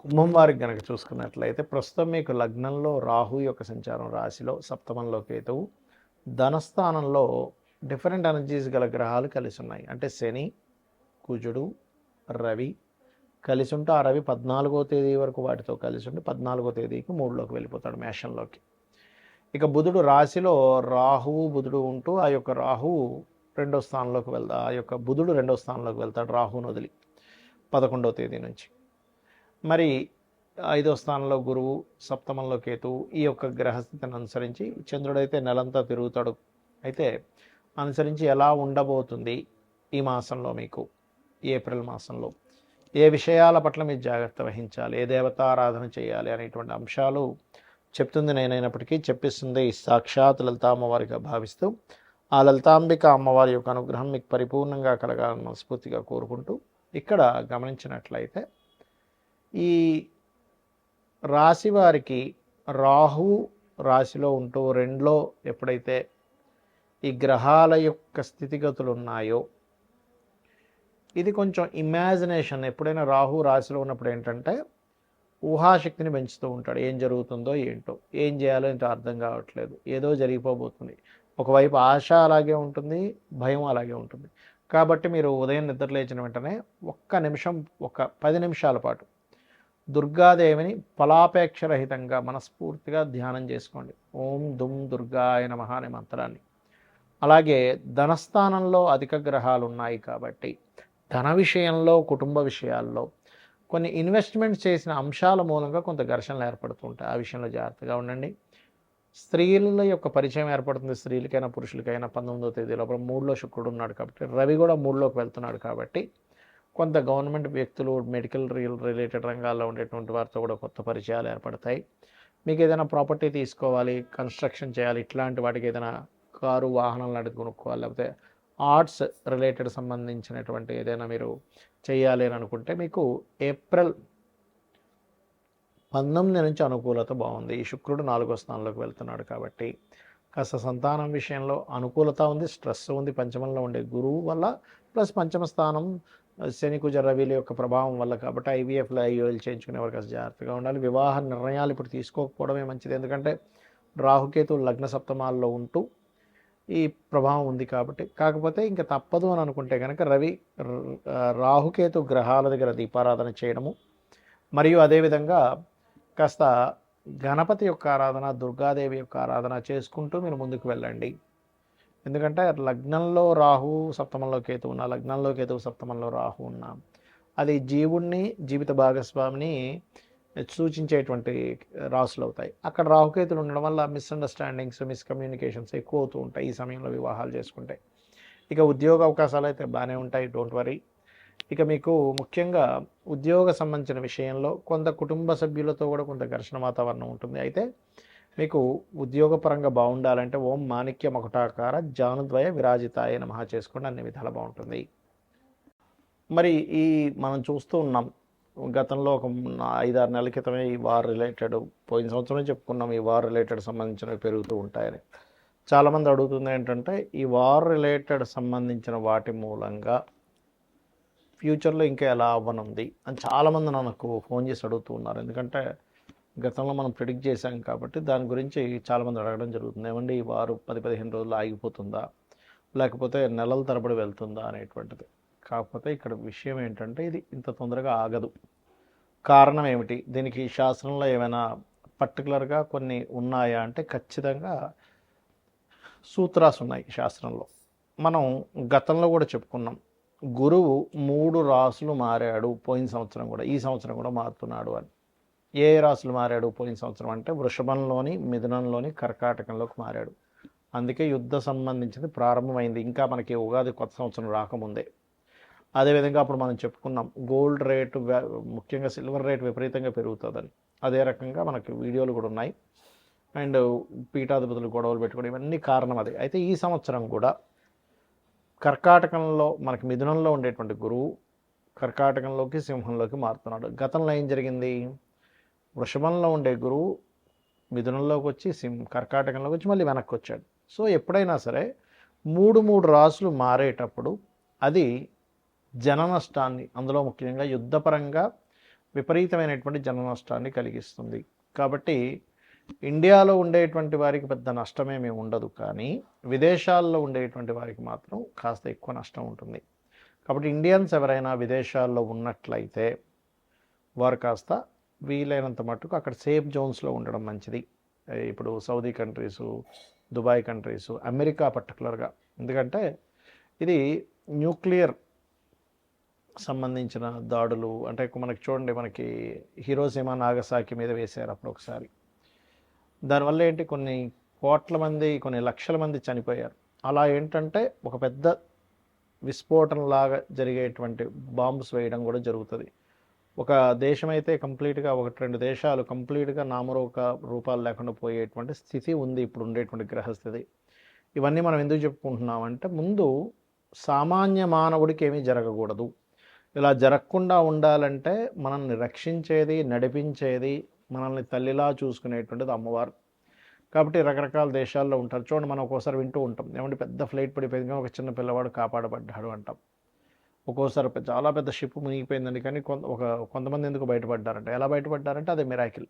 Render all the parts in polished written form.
కుంభం వారికి గనక చూసుకున్నట్లయితే ప్రస్తుతం మీకు లగ్నంలో రాహు యొక్క సంచారం, రాశిలో సప్తమంలో కేతువు, ధనస్థానంలో డిఫరెంట్ ఎనర్జీస్ గల గ్రహాలు కలిసి ఉన్నాయి. అంటే శని, కుజుడు, రవి కలిసి ఉంటే ఆ రవి 14వ తేదీ వరకు వాటితో కలిసి ఉండి 14వ తేదీకి 3లోకి వెళ్ళిపోతాడు, మేషంలోకి. ఇక బుధుడు రాశిలో రాహువు బుధుడు ఉంటూ ఆ యొక్క రాహువు రెండో స్థానంలోకి ఆ యొక్క బుధుడు రెండో స్థానంలోకి వెళ్తాడు రాహువును వదిలి 11వ తేదీ నుంచి. మరి 5వ స్థానంలో గురువు, సప్తమంలో కేతువు. ఈ యొక్క గ్రహస్థితిని అనుసరించి చంద్రుడైతే నెలంతా తిరుగుతాడు. అయితే అనుసరించి ఎలా ఉండబోతుంది ఈ మాసంలో మీకు, ఏప్రిల్ మాసంలో ఏ విషయాల పట్ల మీరు జాగ్రత్త వహించాలి, ఏ దేవతారాధన చేయాలి అనేటువంటి అంశాలు చెప్తుంది నేనైనప్పటికీ చెప్పిస్తుంది సాక్షాత్ లలితా అమ్మవారిగా భావిస్తూ ఆ లలితాంబిక అమ్మవారి యొక్క అనుగ్రహం మీకు పరిపూర్ణంగా కలగాలని మనస్ఫూర్తిగా కోరుకుంటూ, ఇక్కడ గమనించినట్లయితే ఈ రాశి వారికి రాహు రాశిలో ఉంటూ రెండులో ఎప్పుడైతే ఈ గ్రహాల యొక్క స్థితిగతులు ఉన్నాయో, ఇది కొంచెం ఇమాజినేషన్. ఎప్పుడైనా రాహు రాశిలో ఉన్నప్పుడు ఏంటంటే ఊహాశక్తిని పెంచుతూ ఉంటాడు. ఏం జరుగుతుందో ఏంటో, ఏం చేయాలో ఏంటో అర్థం కావట్లేదు, ఏదో జరిగిపోబోతుంది. ఒకవైపు ఆశ అలాగే ఉంటుంది, భయం అలాగే ఉంటుంది. కాబట్టి మీరు ఉదయం నిద్ర లేచిన వెంటనే ఒక్క నిమిషం, ఒక 10 నిమిషాల పాటు దుర్గాదేవిని ఫలాపేక్షరహితంగా మనస్ఫూర్తిగా ధ్యానం చేసుకోండి. ఓం దుమ్ దుర్గాయ నమః అనే మంత్రాన్ని. అలాగే ధనస్థానంలో అధిక గ్రహాలు ఉన్నాయి కాబట్టి ధన విషయంలో, కుటుంబ విషయాల్లో కొన్ని ఇన్వెస్ట్మెంట్స్ చేసిన అంశాల మూలంగా కొంత ఘర్షణలు ఏర్పడుతూ ఉంటాయి. ఆ విషయంలో జాగ్రత్తగా ఉండండి. స్త్రీల యొక్క పరిచయం ఏర్పడుతుంది, స్త్రీలకైనా పురుషులకైనా. 19వ తేదీ లోపల 3లో శుక్రుడు ఉన్నాడు కాబట్టి, రవి కూడా 3లోకి వెళ్తున్నాడు కాబట్టి కొంత గవర్నమెంట్ వ్యక్తులు, మెడికల్ రిలేటెడ్ రంగాల్లో ఉండేటువంటి వారితో కూడా కొత్త పరిచయాలు ఏర్పడతాయి. మీకు ఏదైనా ప్రాపర్టీ తీసుకోవాలి, కన్స్ట్రక్షన్ చేయాలి, ఇట్లాంటి వాటికి ఏదైనా కారు, వాహనాలు లాంటిది కొనుక్కోవాలి, లేకపోతే ఆర్ట్స్ రిలేటెడ్ సంబంధించినటువంటి ఏదైనా మీరు చేయాలి అని అనుకుంటే మీకు ఏప్రిల్ 19 నుంచి అనుకూలత బాగుంది. ఈ శుక్రుడు 4వ స్థానంలోకి వెళ్తున్నాడు కాబట్టి కాస్త సంతానం విషయంలో అనుకూలత ఉంది, స్ట్రెస్ ఉంది. పంచమంలో ఉండే గురువు వల్ల, ప్లస్ పంచమ స్థానం శని కుజ రవిల యొక్క ప్రభావం వల్ల కాబట్టి ఐవీఎఫ్లో ఐఓఎల్ చేయించుకునేవారు కాస్త జాగ్రత్తగా ఉండాలి. వివాహ నిర్ణయాలు ఇప్పుడు తీసుకోకపోవడమే మంచిది, ఎందుకంటే రాహుకేతు లగ్న సప్తమాల్లో ఉంటూ ఈ ప్రభావం ఉంది కాబట్టి. కాకపోతే ఇంకా తప్పదు అని అనుకుంటే కనుక రాహుకేతు గ్రహాల దగ్గర దీపారాధన చేయడము, మరియు అదేవిధంగా కాస్త గణపతి యొక్క ఆరాధన, దుర్గాదేవి యొక్క ఆరాధన చేసుకుంటూ మీరు ముందుకు వెళ్ళండి. ఎందుకంటే లగ్నంలో రాహు, సప్తమంలో కేతు ఉన్నా, లగ్నంలో కేతువు, సప్తమంలో రాహు ఉన్నా, అది జీవుణ్ణి, జీవిత భాగస్వామిని సూచించేటువంటి రాసులు అవుతాయి. అక్కడ రాహుకేతులు ఉండడం వల్ల మిస్అండర్స్టాండింగ్స్, మిస్కమ్యూనికేషన్స్ ఎక్కువ అవుతూ ఉంటాయి ఈ సమయంలో వివాహాలు చేసుకుంటే. ఇక ఉద్యోగ అవకాశాలు అయితే బాగానే ఉంటాయి, డోంట్ వరీ. ఇక మీకు ముఖ్యంగా ఉద్యోగ సంబంధించిన విషయంలో కొంత కుటుంబ సభ్యులతో కూడా కొంత ఘర్షణ వాతావరణం ఉంటుంది. అయితే మీకు ఉద్యోగపరంగా బాగుండాలంటే ఓం మాణిక్య మకుటాకార జానుద్వయ విరాజితాయ నమః చేసుకోండి, అన్ని విధాలు బాగుంటుంది. మరి ఈ మనం చూస్తూ ఉన్నాం గతంలో ఒక 5-6 నెలల క్రితమే ఈ వార్ రిలేటెడ్, పోయిన సంవత్సరమే చెప్పుకున్నాం ఈ వార్ రిలేటెడ్ సంబంధించినవి పెరుగుతూ ఉంటాయని. చాలామంది అడుగుతుంది ఏంటంటే ఈ వార్ రిలేటెడ్ సంబంధించిన వాటి మూలంగా ఫ్యూచర్లో ఇంకా ఎలా అవ్వనుంది అని చాలామంది నాకు ఫోన్ చేసి అడుగుతూ ఉన్నారు. ఎందుకంటే గతంలో మనం ప్రిడిక్ట్ చేశాం కాబట్టి దాని గురించి చాలామంది అడగడం జరుగుతుంది. ఏమండి ఈ వారు 10-15 రోజులు ఆగిపోతుందా, లేకపోతే నెలల తరబడి వెళ్తుందా అనేటువంటిది. కాకపోతే ఇక్కడ విషయం ఏంటంటే ఇది ఇంత తొందరగా ఆగదు. కారణం ఏమిటి, దీనికి శాస్త్రంలో ఏమైనా పర్టికులర్గా కొన్ని ఉన్నాయా అంటే ఖచ్చితంగా సూత్రాస్ ఉన్నాయి శాస్త్రంలో. మనం గతంలో కూడా చెప్పుకున్నాం, గురువు 3 రాసులు మారాడు పోయిన సంవత్సరం కూడా, ఈ సంవత్సరం కూడా మారుతున్నాడు అని. ఏ రాసులు మారాడు పోయిన సంవత్సరం అంటే వృషభంలోని, మిథునంలోని, కర్కాటకంలోకి మారాడు. అందుకే యుద్ధ సంబంధించింది ప్రారంభమైంది, ఇంకా మనకి ఉగాది కొత్త సంవత్సరం రాకముందే. అదేవిధంగా అప్పుడు మనం చెప్పుకున్నాం గోల్డ్ రేటు, ముఖ్యంగా సిల్వర్ రేటు విపరీతంగా పెరుగుతుందని. అదే రకంగా మనకి వీడియోలు కూడా ఉన్నాయి. అండ్ పీఠాధిపతులు గొడవలు పెట్టుకోవడం, ఇవన్నీ కారణం అదే. అయితే ఈ సంవత్సరం కూడా కర్కాటకంలో మనకి మిథునంలో ఉండేటువంటి గురువు కర్కాటకంలోకి, సింహంలోకి మారుతున్నాడు. గతంలో ఏం జరిగింది, వృషభంలో ఉండే గురువు మిథునంలోకి వచ్చి కర్కాటకంలోకి వచ్చి మళ్ళీ వెనక్కి వచ్చాడు. సో ఎప్పుడైనా సరే 3 రాసులు మారేటప్పుడు అది జన నష్టాన్ని, అందులో ముఖ్యంగా యుద్ధపరంగా విపరీతమైనటువంటి జన నష్టాన్ని కలిగిస్తుంది. కాబట్టి ఇండియాలో ఉండేటువంటి వారికి పెద్ద నష్టమేమీ ఉండదు, కానీ విదేశాల్లో ఉండేటువంటి వారికి మాత్రం కాస్త ఎక్కువ నష్టం ఉంటుంది. కాబట్టి ఇండియన్స్ ఎవరైనా విదేశాల్లో ఉన్నట్లయితే వారు కాస్త వీలైనంత మట్టుకు అక్కడ సేఫ్ జోన్స్లో ఉండడం మంచిది. ఇప్పుడు Saudi countries, Dubai countries, America పర్టికులర్గా, ఎందుకంటే ఇది న్యూక్లియర్ సంబంధించిన దాడులు. అంటే మనకి చూడండి, మనకి హిరోషిమా నాగసాకి మీద వేశారు అప్పుడు ఒకసారి. దానివల్ల ఏంటి, కొన్ని కోట్ల మంది, కొన్ని లక్షల మంది చనిపోయారు. అలా ఏంటంటే ఒక పెద్ద విస్ఫోటనలాగా జరిగేటువంటి బాంబ్స్ వేయడం కూడా జరుగుతుంది. ఒక దేశం అయితే కంప్లీట్గా, 1-2 దేశాలు కంప్లీట్గా రూపాలు లేకుండా పోయేటువంటి స్థితి ఉంది ఇప్పుడు ఉండేటువంటి గ్రహస్థితి. ఇవన్నీ మనం ఎందుకు చెప్పుకుంటున్నామంటే, ముందు సామాన్య మానవుడికి ఏమీ జరగకూడదు. ఇలా జరగకుండా ఉండాలంటే మనల్ని రక్షించేది, నడిపించేది, మనల్ని తల్లిలా చూసుకునేటువంటిది అమ్మవారు. కాబట్టి రకరకాల దేశాల్లో ఉంటారు. చూడండి, మనం ఒక్కోసారి వింటూ ఉంటాం, ఏమంటే పెద్ద ఫ్లైట్ పడిపోయింది, ఒక చిన్న పిల్లవాడు కాపాడబడ్డాడు అంటాం. ఒక్కోసారి చాలా పెద్ద షిప్ మునిగిపోయిందండి, కానీ కొంతమంది ఎందుకు బయటపడ్డారంటే, ఎలా బయటపడ్డారంటే అదే మిరాకిల్.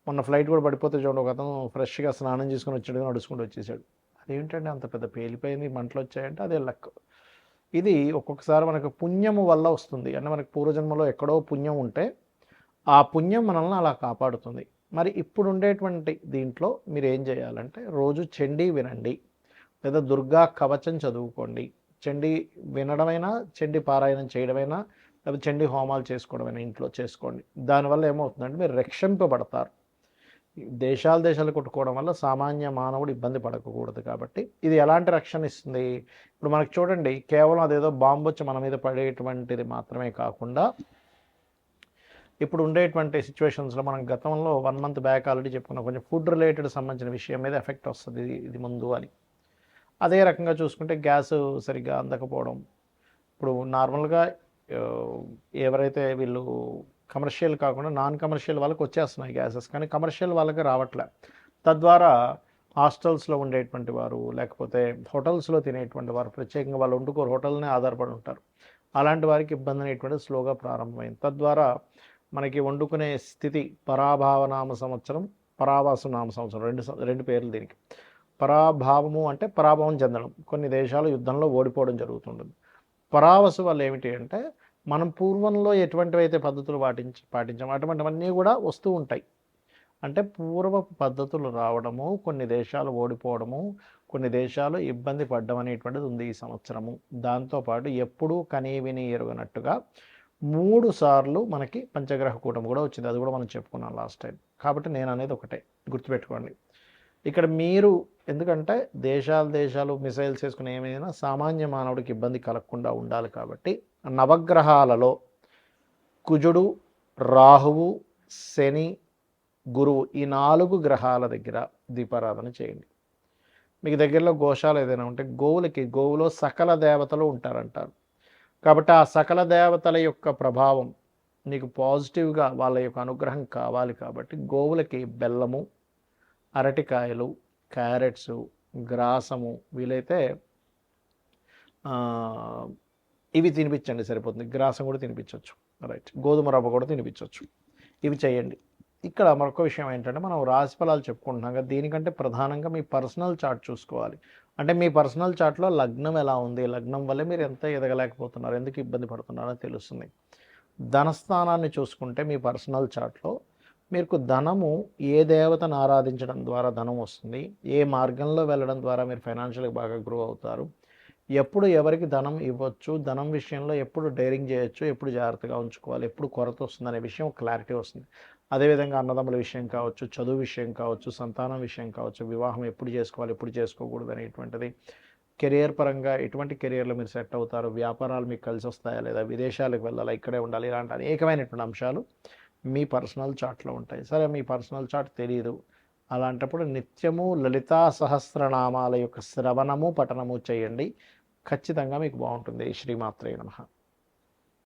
మొన్న ఫ్లైట్ కూడా పడిపోతే చూడండి, ఒక అతను ఫ్రెష్గా స్నానం చేసుకుని వచ్చాడు, నడుచుకుంటూ వచ్చేసాడు. అదేంటంటే అంత పెద్ద పేలిపోయింది, మంటలు వచ్చాయంటే అదే లక్. ఇది ఒక్కొక్కసారి మనకు పుణ్యము వల్ల వస్తుంది. అంటే మనకు పూర్వజన్మలో ఎక్కడో పుణ్యం ఉంటే ఆ పుణ్యం మనల్ని అలా కాపాడుతుంది. మరి ఇప్పుడు ఉండేటువంటి దీంట్లో మీరు ఏం చేయాలంటే, రోజు చండీ వినండి, లేదా దుర్గా కవచం చదువుకోండి. చండీ వినడమైనా, చండీ పారాయణం చేయడమైనా, లేదా చండీ హోమాలు చేసుకోవడమైనా ఇంట్లో చేసుకోండి. దానివల్ల ఏమవుతుందంటే మీరు రక్షింపబడతారు. దేశాలు కొట్టుకోవడం వల్ల సామాన్య మానవుడు ఇబ్బంది పడకూడదు. కాబట్టి ఇది ఎలాంటి రక్షణ ఇస్తుంది? ఇప్పుడు మనకు చూడండి, కేవలం అదేదో బాంబు వచ్చి మన మీద పడేటువంటిది మాత్రమే కాకుండా, ఇప్పుడు ఉండేటువంటి సిచ్యువేషన్స్లో మనం గతంలో 1 మంత్ బ్యాక్ ఆల్రెడీ చెప్పుకున్నాం, కొంచెం ఫుడ్ రిలేటెడ్ సంబంధించిన విషయం మీద ఎఫెక్ట్ వస్తుంది ఇది ముందు అని. అదే రకంగా చూసుకుంటే గ్యాస్ సరిగ్గా అందకపోవడం. ఇప్పుడు నార్మల్గా ఎవరైతే వీళ్ళు కమర్షియల్ కాకుండా నాన్ కమర్షియల్ వాళ్ళకి వచ్చేస్తున్నాయి గ్యాసెస్, కానీ కమర్షియల్ వాళ్ళకి రావట్లే. తద్వారా హాస్టల్స్లో ఉండేటువంటి వారు, లేకపోతే హోటల్స్లో తినేటువంటి వారు, ప్రత్యేకంగా వాళ్ళు వండుకోరు, హోటల్నే ఆధారపడి ఉంటారు. అలాంటి వారికి ఇబ్బంది అనేటువంటిది స్లోగా ప్రారంభమైంది. తద్వారా మనకి వండుకునే స్థితి, పరాభావనామ సంవత్సరం, పరావాసు నామ సంవత్సరం, రెండు పేర్లు దీనికి. పరాభావము అంటే పరాభవం చెందడం, కొన్ని దేశాలు యుద్ధంలో ఓడిపోవడం జరుగుతుంటుంది. పరావసు వల్ల ఏమిటి అంటే, మనం పూర్వంలో ఎటువంటివైతే పద్ధతులు పాటించాము అటువంటివన్నీ కూడా వస్తూ ఉంటాయి. అంటే పూర్వపు పద్ధతులు రావడము, కొన్ని దేశాలు ఓడిపోవడము, కొన్ని దేశాలు ఇబ్బంది పడ్డం అనేటువంటిది ఉంది ఈ సంవత్సరము. దాంతోపాటు ఎప్పుడూ కనీవిని ఎరుగనట్టుగా 3 సార్లు మనకి పంచగ్రహ కూటమి కూడా వచ్చింది. అది కూడా మనం చెప్పుకున్నాం లాస్ట్ టైం. కాబట్టి నేను అనేది ఒకటే గుర్తుపెట్టుకోండి. ఇక్కడ మీరు, ఎందుకంటే దేశాలు మిసైల్స్ వేసుకుని ఏమైనా సామాన్య మానవుడికి ఇబ్బంది కలగకుండా ఉండాలి. కాబట్టి నవగ్రహాలలో కుజుడు, రాహువు, శని, గురువు, ఈ 4 గ్రహాల దగ్గర దీపారాధన చేయండి. మీకు దగ్గరలో గోశాల ఏదైనా ఉంటే గోవులో సకల దేవతలు ఉంటారంటారు. కాబట్టి ఆ సకల దేవతల యొక్క ప్రభావం నీకు పాజిటివ్గా, వాళ్ళ యొక్క అనుగ్రహం కావాలి. కాబట్టి గోవులకి బెల్లము, అరటికాయలు, క్యారెట్సు, గ్రాసము, వీలైతే ఇవి తినిపించండి, సరిపోతుంది. గ్రాసం కూడా తినిపించవచ్చు, రైట్. గోధుమ రవ్వ కూడా తినిపించవచ్చు. ఇవి చేయండి. ఇక్కడ మరొక విషయం ఏంటంటే, మనం రాశి ఫలాలు చెప్పుకుంటున్నాం కదా, దీనికంటే ప్రధానంగా మీ పర్సనల్ చార్ట్ చూసుకోవాలి. అంటే మీ పర్సనల్ చార్ట్లో లగ్నం ఎలా ఉంది, లగ్నం వల్లే మీరు ఎంత ఎదగలేకపోతున్నారు, ఎందుకు ఇబ్బంది పడుతున్నారో తెలుస్తుంది. ధనస్థానాన్ని చూసుకుంటే మీ పర్సనల్ చార్ట్లో మీకు ధనము ఏ దేవతను ఆరాధించడం ద్వారా ధనం వస్తుంది, ఏ మార్గంలో వెళ్ళడం ద్వారా మీరు ఫైనాన్షియల్గా బాగా గ్రో అవుతారు, ఎప్పుడు ఎవరికి ధనం ఇవ్వచ్చు, ధనం విషయంలో ఎప్పుడు డైరింగ్ చేయొచ్చు, ఎప్పుడు జాగ్రత్తగా ఉంచుకోవాలి, ఎప్పుడు కొరత వస్తుంది అనే విషయం క్లారిటీ వస్తుంది. అదేవిధంగా అన్నదమ్ముల విషయం కావచ్చు, చదువు విషయం కావచ్చు, సంతానం విషయం కావచ్చు, వివాహం ఎప్పుడు చేసుకోవాలి, ఎప్పుడు చేసుకోకూడదు అనేటువంటిది, కెరియర్ పరంగా ఎటువంటి కెరియర్లో మీరు సెట్ అవుతారు, వ్యాపారాలు మీకు కలిసి వస్తాయా లేదా, విదేశాలకు వెళ్ళాలా, ఇక్కడే ఉండాలి, ఇలాంటి అనేకమైనటువంటి అంశాలు మీ పర్సనల్ చార్ట్లో ఉంటాయి. సరే, మీ పర్సనల్ చార్ట్ తెలియదు, అలాంటప్పుడు నిత్యము లలితా సహస్రనామాల యొక్క శ్రవణము, పఠనము చేయండి. ఖచ్చితంగా మీకు బాగుంటుంది. శ్రీమాత్రే నమః.